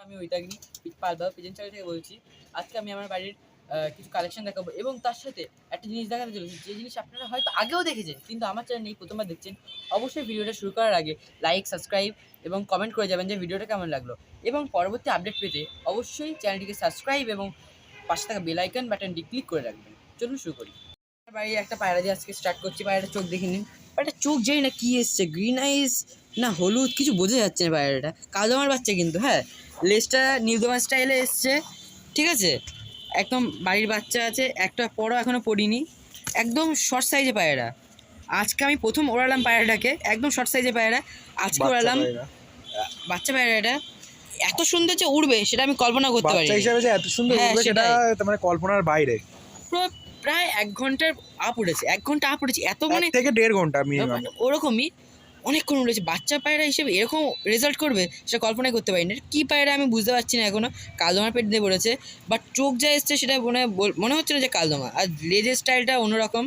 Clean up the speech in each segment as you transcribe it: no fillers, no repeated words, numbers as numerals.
আমি ওইটাগিরি পালবা পিজেনচালি থেকে বলছি। আজকে আমি আমার বাড়ির কিছু কালেকশন দেখাবো এবং তার সাথে একটা জিনিস দেখাতে চলেছি, যে জিনিস আপনারা হয়তো আগেও দেখেছেন কিন্তু আমার চ্যানেল নেই, প্রথমবার দেখছেন। অবশ্যই ভিডিওটা শুরু করার আগে লাইক, সাবস্ক্রাইব এবং কমেন্ট করে যাবেন যে ভিডিওটা কেমন লাগলো, এবং পরবর্তী আপডেট পেতে অবশ্যই চ্যানেলটিকে সাবস্ক্রাইব এবং পাশে থাকা বেল আইকন বাটনটি ক্লিক করে রাখবেন। চলুন শুরু করি। বাড়ির একটা পায়রা দিয়ে আজকে স্টার্ট করছি। পায়রাটা চোখ দেখে নিন। পায়রাটা চোখ জানি না কী এসছে, গ্রিন আইস না হলুদ, কিছু বোঝা যাচ্ছে না। পায়রাটা কালদমার বাচ্চা কিন্তু, হ্যাঁ, লেজটা নীলদমা স্টাইলে এসছে, ঠিক আছে। একদম বাড়ির বাচ্চা আছে, একটা পরও এখনও পড়িনি, একদম শর্ট সাইজে পায়রা। আজকে আমি প্রথম ওড়ালাম পায়রাটাকে, একদম শর্ট সাইজে পায়রা আজকে ওড়ালাম। বাচ্চা পায়রা এটা এত সুন্দর যে উড়বে সেটা আমি কল্পনা করতে পারি। বাচ্চা হিসেবে যে এত সুন্দর উড়বে সেটা মানে কল্পনার বাইরে। পুরো প্রায় 1 ঘন্টার আপ উঠেছে, 1 ঘন্টা আপ উঠেছে, এত মানে 1 থেকে 1.5 ঘন্টা মিনিমাম ওরকমই অনেকক্ষণ উঠেছে। বাচ্চা পায়রা হিসেবে এরকম রেজাল্ট করবে সেটা কল্পনাই করতে পারি না। কী পায়রা আমি বুঝতে পারছি না এখনও। কালদমার পেট দিয়ে পড়েছে, বাট চোখ যা এসছে সেটা মনে হচ্ছে না যে কালদমা। আর লেজের স্টাইলটা অন্যরকম,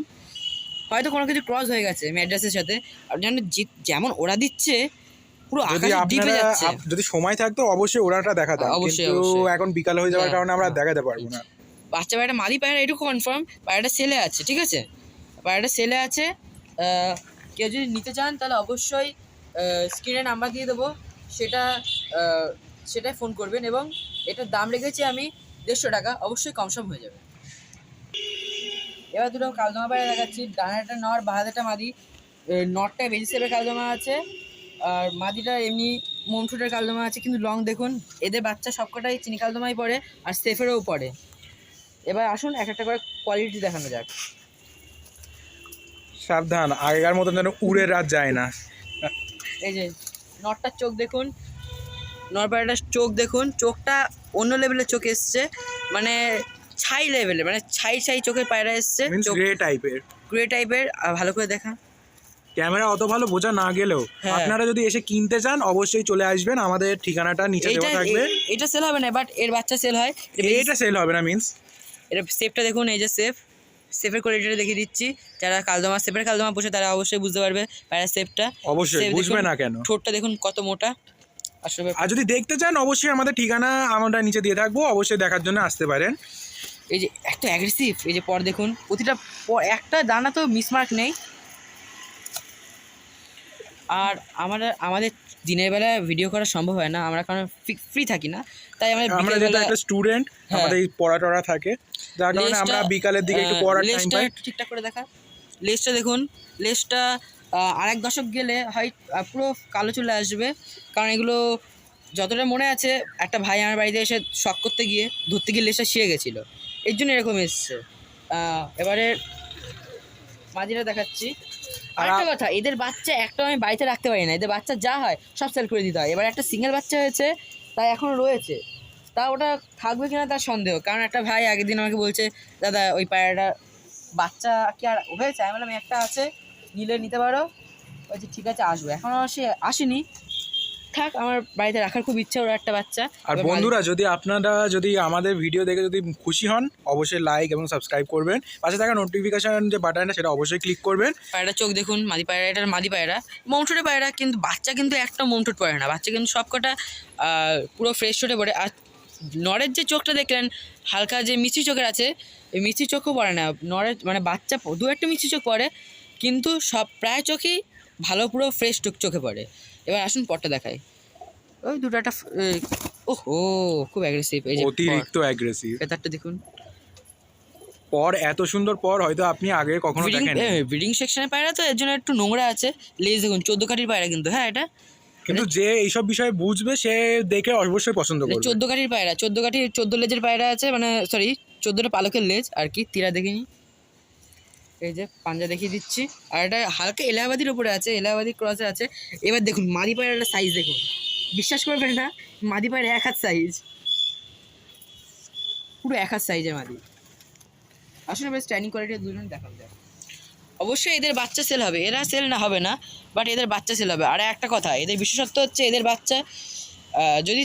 হয়তো কোনো কিছু ক্রস হয়ে গেছে ম্যাড্রাসের সাথে। আর যেমন ওরা দিচ্ছে পুরো আকাশে ডিপে যাচ্ছে। যদি সময় থাকতো অবশ্যই ওড়াটা দেখাতাম, কিন্তু এখন বিকাল হয়ে যাওয়ার কারণে আমরা দেখাতে পারবো না। বাচ্চা পায়রাটা মাদি পায়রা এটুকু কনফার্ম, পায়রাটা সেলে আছে, ঠিক আছে, পায়রাটা সেলে আছে। কেউ যদি নিতে চান তাহলে অবশ্যই স্ক্রিনে নাম্বার দিয়ে দেবো, সেটাই ফোন করবেন। এবং এটার দাম রেখেছি আমি 150 টাকা, অবশ্যই কমসম হয়ে যাবে। এবার দুটো কালদমা পায়রা দেখাচ্ছি। ডানাটা নর, বাহাদাটা মাদি। নরটায় বেজি সেপের কালদমা আছে, আর মাদিটা এমনি মনঠুটের কালদমা আছে, কিন্তু লং দেখুন। এদের বাচ্চা সবকটাই চিনি কালদমাই পড়ে আর সেফেরও পড়ে। এবার আসুন এক একটা করে কোয়ালিটি দেখানো যাক। সাবধান, আগেকার মতন যেন উড়ে রাত যায় না। এই যে নরটার চোখ দেখুন, নরপায়রাটার চোখ দেখুন, চোখটা অন্য লেভেলের চোখ এসছে, মানে ছাই লেভেলের, মানে ছাই চোখের পায়রা এসছে, গ্রে টাইপের। ভালো করে দেখা, ক্যামেরা অত ভালো বোঝা না গেলেও আপনারা যদি এসে কিনতে চান অবশ্যই চলে আসবেন, আমাদের ঠিকানাটা নিচে দেওয়া থাকবে। এটা সেল হবে না, বাট এর বাচ্চা সেল হয়। এটা সেল হবে না মিন্স, এটা সেফটা দেখুন, এই যে সেফের কোয়ালিটিটা দেখিয়ে দিচ্ছি। যারা সেফের কালদমা পোষে তারা অবশ্যই বুঝতে পারবে পায়রা সেফটা। অবশ্যই বুঝবে না কেন। ঠোঁটটা দেখুন কত মোটা। আসলে আর যদি দেখতে চান অবশ্যই আমাদের ঠিকানা আমরা নিচে দিয়ে থাকবো, অবশ্যই দেখার জন্য আসতে পারেন। এই যে এত অ্যাগ্রেসিভ, এই যে পর দেখুন, প্রতিটা একটা দানা তো মিসমার্ক নেই। আর আমাদের দিনের বেলা ভিডিও করা সম্ভব হয় না, আমরা কারণ ফ্রি থাকি না, তাই আমরা যেহেতু একটা স্টুডেন্ট, আমাদের পড়া টড়া থাকে, যার কারণে আমরা বিকালের দিকে একটু পড়ার টাইম পাই। ঠিকঠাক করে দেখা, লেজটা দেখুন, লেজটা আরেক দশক গেলে হয় পুরো কালো চলে আসবে, কারণ এগুলো যতটা মনে আছে একটা ভাই আমার বাড়িতে এসে শখ করতে গিয়ে ধরতে গিয়ে লেজটা শিয়ে গেছিলো, এর জন্য এরকম এসছে। এবারে মাঝিরা দেখাচ্ছি। আরেকটা কথা, এদের বাচ্চা একটা আমি বাড়িতে রাখতে পারি না, এদের বাচ্চা যা হয় সব সেল করে দিতে হয়। এবার একটা সিঙ্গেল বাচ্চা হয়েছে, তাই এখনও রয়েছে, তা ওটা থাকবে কিনা তার সন্দেহ। কারণ একটা ভাই আগের দিন আমাকে বলছে, দাদা ওই পায়রাটা বাচ্চা কি আর হয়েছে? আমি বললাম একটা আছে, নিতে পারো। বলছে ঠিক আছে আসবো, এখনও আসেনি, থাক, আমার বাড়িতে রাখার খুব ইচ্ছা ওর একটা বাচ্চা। আর বন্ধুরা, আপনারা যদি আমাদের ভিডিও দেখে যদি খুশি হন অবশ্যই লাইক এবং সাবস্ক্রাইব করবেন, পাশে থাকা নোটিফিকেশন যে বাটনটা সেটা অবশ্যই ক্লিক করবেন। পায়রাটার চোখ দেখুন, মাদি পায়রা, এটার মাদি পায়রা, মমঠোটে পায়রা, কিন্তু বাচ্চা কিন্তু একটা মমঠোট পড়ে না, বাচ্চা কিন্তু সবকটা পুরো ফ্রেশ ঠোঁটে পড়ে। আর নরের যে চোখটা দেখলেন হালকা যে মিষ্টি চোখের আছে, এই মিষ্টি চোখও পড়ে না নরের, মানে বাচ্চা দু একটা মিষ্টি চোখ পড়ে, কিন্তু সব প্রায় চোখেই ভালো পুরো ফ্রেশ চোখে পড়ে। এবার আসুন পরটা দেখাই। ওই দুটো ওহো খুব অ্যাগ্রেসিভ, এই যে অতিরিক্ত অ্যাগ্রেসিভ। পেতারটা দেখুন, পর এত সুন্দর পর হয়তো আপনি আগে কখনো দেখেননি। ব্রিডিং সেকশনে পায়রা তো এর জন্য একটু নোংরা আছে। লেজ দেখুন 14 কাঠির পায়রা কিন্তু, হ্যাঁ এটা কিন্তু যে এইসব বিষয়ে বুঝবে সে দেখে অবশ্যই পছন্দ করবে। 14 কাঠির পায়রা, 14 লেজের পায়রা আছে, মানে সরি 14টা পালকের লেজ আর কি। তীরা দেখিনি, এই যে পাঞ্জা দেখিয়ে দিচ্ছি। আর এটা হালকা এলাহাবাদির ওপরে আছে, এলাহাবাদি ক্রসে আছে। এবার দেখুন মাদি পায়রাটার সাইজ দেখুন, বিশ্বাস করবেন না, মাদি পায়রা 1 হাত সাইজ, পুরো 1 হাত সাইজের মাদি। আসলে বেশ স্ট্যান্ডিং কোয়ালিটি দুজন দেখানো যায়। অবশ্যই এদের বাচ্চা সেল হবে, এরা সেল না হবে না, বাট এদের বাচ্চা সেল হবে। আর একটা কথা, এদের বিশেষত্ব হচ্ছে এদের বাচ্চা যদি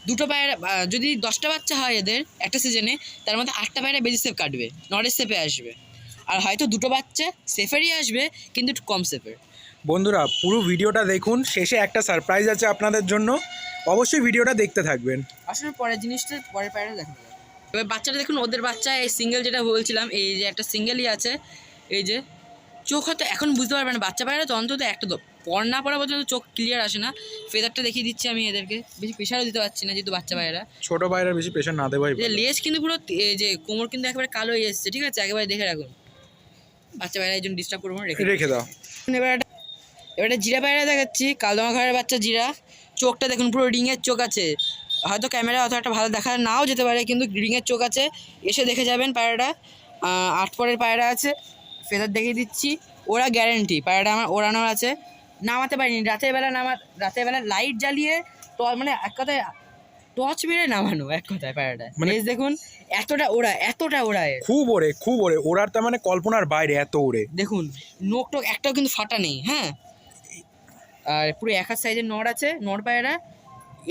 দুটো পায়রা, যদি 10টা বাচ্চা হয় এদের একটা সিজনে, তার মধ্যে 8টা পায়রা বেজি সেফ কাটবে, নরের সেফে আসবে। আর হয়তো দুটো বাচ্চা সেফেরই আসবে, কিন্তু একটু কম সেফের। বন্ধুরা পুরো ভিডিওটা দেখুন, শেষে একটা সারপ্রাইজ আছে আপনাদের জন্য, অবশ্যই ভিডিওটা দেখতে থাকবেন। আসলে পরের জিনিসটা পরের পায়রা দেখানো যাবে। এবার বাচ্চাটা দেখুন, ওদের বাচ্চা এই সিঙ্গেল যেটা বলছিলাম, এই যে একটা সিঙ্গেলই আছে, এই যে চোখ হয়তো এখন বুঝতে পারবে না, বাচ্চা পায়রা তো অন্তত একটা পর না পড়া পর্যন্ত চোখ ক্লিয়ার আসে না। ফেদারটা দেখিয়ে দিচ্ছি আমি এদেরকে, বেশি প্রেশারও দিতে পারছি না যেহেতু বাচ্চা পায়রা। ছোট পায়রা বেশি প্রেশার না দেওয়াই যে লেজ কিন্তু পুরো এই যে কোমর কিন্তু একেবারে কালো হয়ে এসছে, ঠিক আছে, একেবারে দেখে রাখুন। বাচ্চা পায়রা এই জন্য ডিস্টার্ব করবো না, রেখে দাও। এবার একটা জিরা পায়রা দেখাচ্ছি, কালদমা ঘরের বাচ্চা জিরা। চোখটা দেখুন পুরো রিংয়ের চোখ আছে, হয়তো ক্যামেরা অত একটা ভালো দেখা নাও যেতে পারে, কিন্তু রিংয়ের চোখ আছে, এসে দেখে যাবেন পায়রাটা। 8 পরের পায়রা আছে, ফেদার দেখিয়ে দিচ্ছি, ওরা গ্যারেন্টি। পায়রাটা আমার ওড়ানোর আছে, নামাতে পারিনি, রাতের বেলা লাইট জ্বালিয়ে মানে এক কথায় টর্চ মেরে নামানো, এক কথায় পায়রাটা মানে দেখুন এতটা ওড়ায়, খুব ওড়ে, ওড়ার তার মানে কল্পনার বাইরে, এত ওড়ে। দেখুন নোক টোক একটাও কিন্তু ফাটা নেই, হ্যাঁ। আর পুরো এক হাত সাইজের নড় আছে, নড় পায়রা।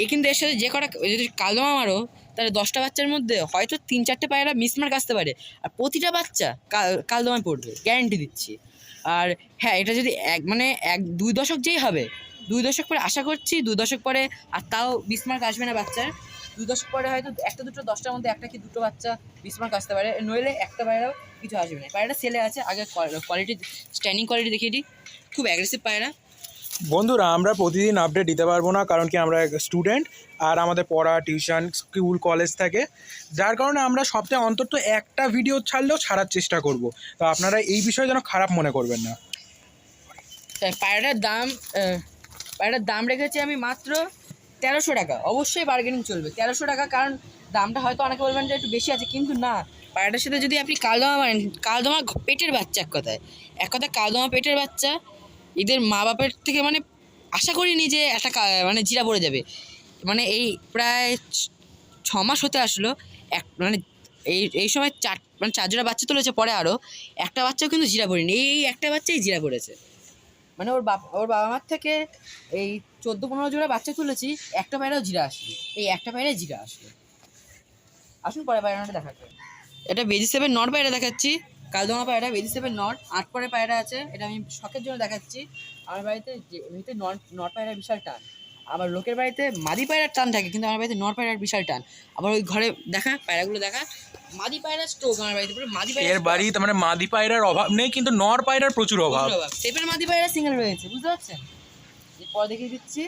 এ কিন্তু এর সাথে যে কটা যদি কালদমা মারো, তাহলে 10টা বাচ্চার মধ্যে হয়তো 3-4টে পায়রা মিসমার্ক আসতে পারে, আর প্রতিটা বাচ্চা কালদমায় পড়বে, গ্যারেন্টি দিচ্ছি। আর হ্যাঁ, এটা যদি 2 দশক যেই হবে, 2 দশক পরে আশা করছি, 2 দশক পরে আর তাও মিসমার্ক আসবে না বাচ্চার। 2 দশক পরে হয়তো 1-2 10টার মধ্যে 1টা কি 2টো বাচ্চা মিসমার্ক আসতে পারে, নইলে একটা পায়রাও কিছু আসবে না। পায়রাটা সেলে আছে, আগে কোয়ালিটি স্ট্যান্ডিং কোয়ালিটি দেখিয়ে দিই, খুব অ্যাগ্রেসিভ পায়রা। বন্ধুরা আমরা প্রতিদিন আপডেট দিতে পারবো না, কারণ কি আমরা স্টুডেন্ট, আর আমাদের পড়া, টিউশন, স্কুল, কলেজ থাকে, যার কারণে আমরা সপ্তাহে অন্তত একটা ভিডিও ছাড়লেও ছাড়ার চেষ্টা করব। তো আপনারা এই বিষয়ে যেন খারাপ মনে করবেন না। পায়রাটার দাম রেখেছি আমি মাত্র 1300 টাকা। অবশ্যই বার্গেনিং চলবে, 1300 টাকা, কারণ দামটা হয়তো অনেকে বলবেন যে একটু বেশি আছে, কিন্তু না, পায়রাটার সাথে যদি আপনি কালদমা মারেন, কালদমা পেটের বাচ্চা, এক কথায় কালদমা পেটের বাচ্চা, এদের মা বাপের থেকে মানে আশা করিনি যে একটা মানে জিরা পড়ে যাবে। মানে এই প্রায় 6 মাস হতে আসলো, মানে এই সময় 4 জোড়া বাচ্চা তুলেছে, পরে আরও একটা বাচ্চাও কিন্তু জিরা পড়েনি, এই একটা বাচ্চাই জিরা পড়েছে। মানে ওর বাবা মার থেকে এই 14-15 জোড়া বাচ্চা তুলেছি, একটা পায়রাও জিরা আসলো, এই একটা পায়রাই জিরা আসলো। আসুন পরে পায়রাটা দেখাচ্ছি। এটা বেজি 7 নট পায়রা দেখাচ্ছি, কালদমা পায়রা, বেজি 7 নট। 8 পরে পায়রা আছে, এটা আমি শখের জন্য দেখাচ্ছি। আমার বাড়িতে এমনিতে নট পায়রার বিশাল টান, আবার লোকের বাড়িতে মাদি পায়রার টান থাকে, কিন্তু আমার বাড়িতে নট পায়রার বিশাল টান। আবার ওই ঘরে দেখা পায়রাগুলো দেখা, মাদি পায়রা স্টোক আমার বাড়িতে, পুরো মাদি পায়রা। এর বাড়িতে মানে মাদি পায়রার অভাব নেই, কিন্তু নর পায়রার প্রচুর অভাব। সেপের মাদি পায়রা সিঙ্গেল রয়েছে, বুঝতে পারছেন। এরপর দেখিয়ে দিচ্ছি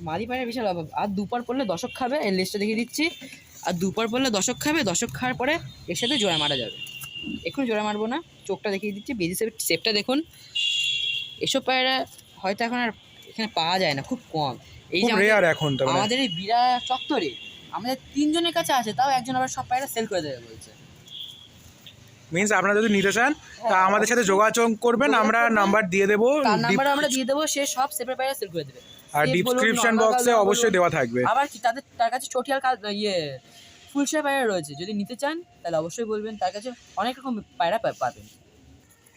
মাদি পায়রার বিশাল অভাব। আর 2 পর পড়লে দশক খাবে, এই লিস্টটা দেখিয়ে দিচ্ছি। আর 2 পর পড়লে দশক খাবে, দশক খাওয়ার পরে এর সাথে জোড়া মারা যাবে। এখন জোড়া মারবো না, চোখটা দেখিয়ে দিচ্ছি, বেজি শেপটা দেখুন। এসব পায়রা হয়তো এখন আর এখানে পাওয়া যায় না, খুব কম। এই যে এখন আমাদের এই বিরা চত্বরে আমাদের 3 জনের কাছে আছে, তাও একজন আবার সব পায়রা সেল করে দেবে বলছে। মিন্স আপনারা যদি নিতে চান তা আমাদের সাথে যোগাযোগ করবেন, আমরা নাম্বার দিয়ে দেবো, তার নাম্বার আমরা দিয়ে দেবো, সে সব সেপের পায়রা সেল করে দেবে। আর ডেসক্রিপশন বক্সে অবশ্যই দেওয়া থাকবে। আবার কি তার কাছে চটিয়াল ফুলশাই পায়রা রয়েছে, যদি নিতে চান তাহলে অবশ্যই বলবেন, তার কাছে অনেক রকম পায়রা পাবেন।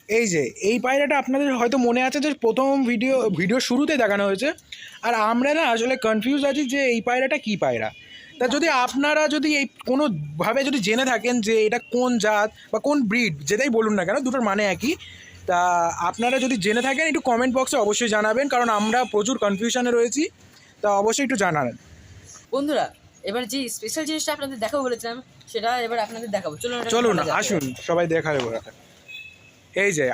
এই যে এই পায়রাটা আপনাদের হয়তো মনে আছে যে প্রথম ভিডিও শুরুতে দেখানো হয়েছে, আর আমরা না আসলে কনফিউজ আছি যে এই পায়রাটা কী পায়রা। তা যদি আপনারা যদি এই কোনোভাবে যদি জেনে থাকেন যে এটা কোন জাত বা কোন ব্রিড, যেটাই বলুন না কেন, দুটোর মানে একই, তা আপনারা যদি জেনে থাকেন একটু কমেন্ট বক্সে অবশ্যই জানাবেন, কারণ আমরা প্রচুর কনফিউশনে রয়েছি, তা অবশ্যই একটু জানাবেন। বন্ধুরা এবার যে স্পেশাল জিনিসটা আপনাদের দেখাবো বলেছিলাম, সেটা এবার আপনাদের দেখাবো। চলুন আসুন সবাই দেখাবে। এই যে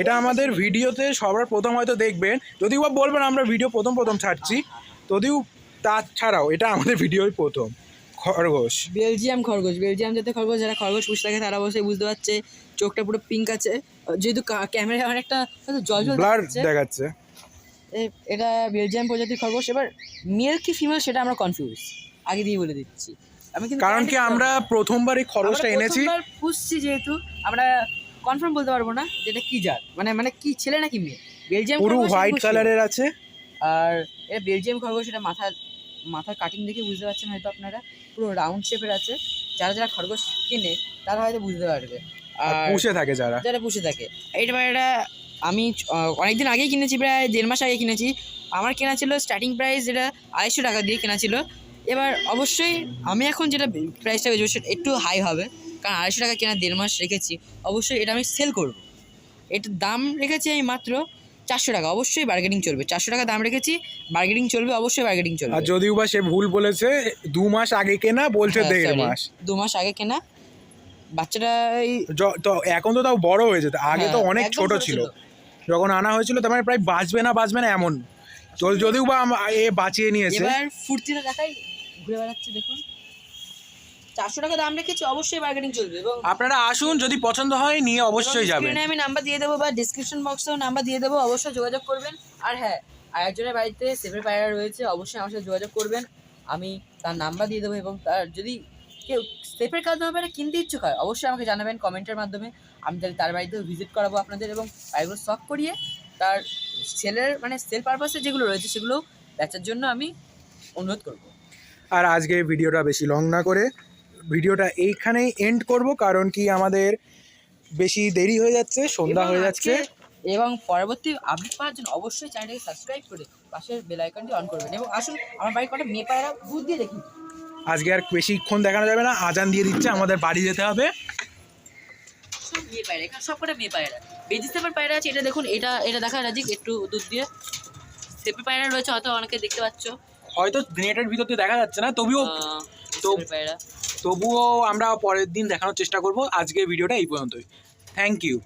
এটা আমাদের ভিডিওতে সবার প্রথম হয়তো দেখবেন, যদিও বা বলবেন আমরা ভিডিও প্রথম ছাড়ছি, যদিও তাছাড়াও এটা আমাদের ভিডিওই প্রথম। খরগোশ, বেলজিয়াম জাতের খরগোশ, যারা খরগোশ পুষে থাকে তারা অবশ্যই বুঝতে পারছে। চোখটা পুরো পিঙ্ক আছে, যেহেতু ক্যামেরায় অনেকটা জল ব্লার দেখাচ্ছে। এটা বেলজিয়াম প্রজাতির খরগোশ। এবার মেল কি ফিমেল সেটা আমরা কনফিউজ, আগে দিয়ে বলে দিচ্ছি আমি, কিন্তু কারণ কি আমরা প্রথমবার এই খরগোশটা এনেছি, পুষছি, যেহেতু আমরা কনফার্ম বলতে পারবো না যেটা কি জাত, মানে কি ছেলে নাকি মেয়ে। বেলজিয়াম পুরো হোয়াইট কালারের আছে, আর এটা বেলজিয়াম খরগোশ। এটা মাথার কাটিং দেখে বুঝতে পারছেন হয়তো আপনারা, পুরো রাউন্ড শেপের আছে। যারা খরগোশ কিনে তারা হয়তো বুঝতে পারবে, আর পুষে থাকে যারা পুষে থাকে। এটা আমি অনেকদিন আগেই কিনেছি, প্রায় 1.5 মাস আগে কিনেছি। আমার কেনা ছিল স্টার্টিং প্রাইস যেটা 250 টাকা দিয়ে কেনা ছিল। এবার অবশ্যই আমি এখন যেটা প্রাইসটা বেচবো সেটা একটু হাই হবে, কারণ 250 টাকা কেনা 1.5 মাস রেখেছি, অবশ্যই এটা আমি সেল করব। এটার দাম রেখেছি আমি মাত্র 400 টাকা। অবশ্যই বার্গেনিং চলবে, 400 টাকা দাম রেখেছি, বার্গেনিং চলবে, অবশ্যই বার্গেনিং চলবে। আর যদিও বা সে ভুল বলেছে, 2 মাস আগে কেনা, বলছে 1.5 মাস। 2 মাস আগে কেনা। বাচ্চাটা এই তো এখন তো তাও বড় হয়ে যেত, আগে তো অনেক একদম ছোট ছিল যখন আনা হয়েছিল, তার মানে প্রায় বাঁচবে না এমন। যদিও বা এ বাঁচিয়ে নিয়েছে। এবার ফুর্তিটা দেখাই, ঘুরে বেড়াচ্ছে দেখুন। 400 টাকা দাম রেখেছি, অবশ্যই বার্গেনিং চলবে। এবং আপনারা আসুন, যদি পছন্দ হয় নিয়ে অবশ্যই যাবেন। স্ক্রিনে আমি নাম্বার দিয়ে দেবো বা ডিসক্রিপশন বক্সেও নাম্বার দিয়ে দেবো, অবশ্যই যোগাযোগ করবেন। আর হ্যাঁ, আরেকজনের বাড়িতে সেপের পায়রা রয়েছে, অবশ্যই আমার সাথে যোগাযোগ করবেন, আমি তার নাম্বার দিয়ে দেবো। এবং তার যদি কেউ সেপের কাজ পায়রা কিনতে ইচ্ছুক হয়, অবশ্যই আমাকে জানাবেন কমেন্টের মাধ্যমে, আমি তাহলে তার বাড়িতেও ভিজিট করাবো আপনাদের, এবং পায়রাগুলো শখ করিয়ে তার সেলের মানে সেল পারপাসে যেগুলো রয়েছে সেগুলো বেচার জন্য আমি অনুরোধ করবো। আর আজকে ভিডিওটা বেশি লং না করে ভিডিওটা এইখানেই এন্ড করব, কারণ কি আমাদের বেশি দেরি হয়ে যাচ্ছে, সন্ধ্যা হয়ে যাচ্ছে। এবং পরবর্তী আপডেট পাওয়ার জন্য অবশ্যই চ্যানেলটাকে সাবস্ক্রাইব করে পাশের বেল আইকনটি অন করবেন। এবং আসুন আমার বাড়ির কটা মেয়ে পায়রা দুধ দিয়ে দেখি। আজকে আর বেশিক্ষণ দেখানো যাবে না, আজান দিয়ে দিচ্ছে, আমাদের বাড়ি যেতে হবে। সব মেয়ে পায়রা, এখানে সব কটা মেয়ে পায়রা। ভেজিটেবল পায়রা আছে, এটা দেখুন, এটা দেখা রাজিক একটু দুধ দিয়ে। সেপের পায়রা রয়েছে, হয়তো অনেকে দেখতে পাচ্ছ, হয়তো নেটের ভিতর দিয়ে দেখা যাচ্ছে না, তবুও পায়রা। আমরা পরের দিন দেখানোর চেষ্টা করব। আজকে ভিডিওটা এই পর্যন্তই। Thank you.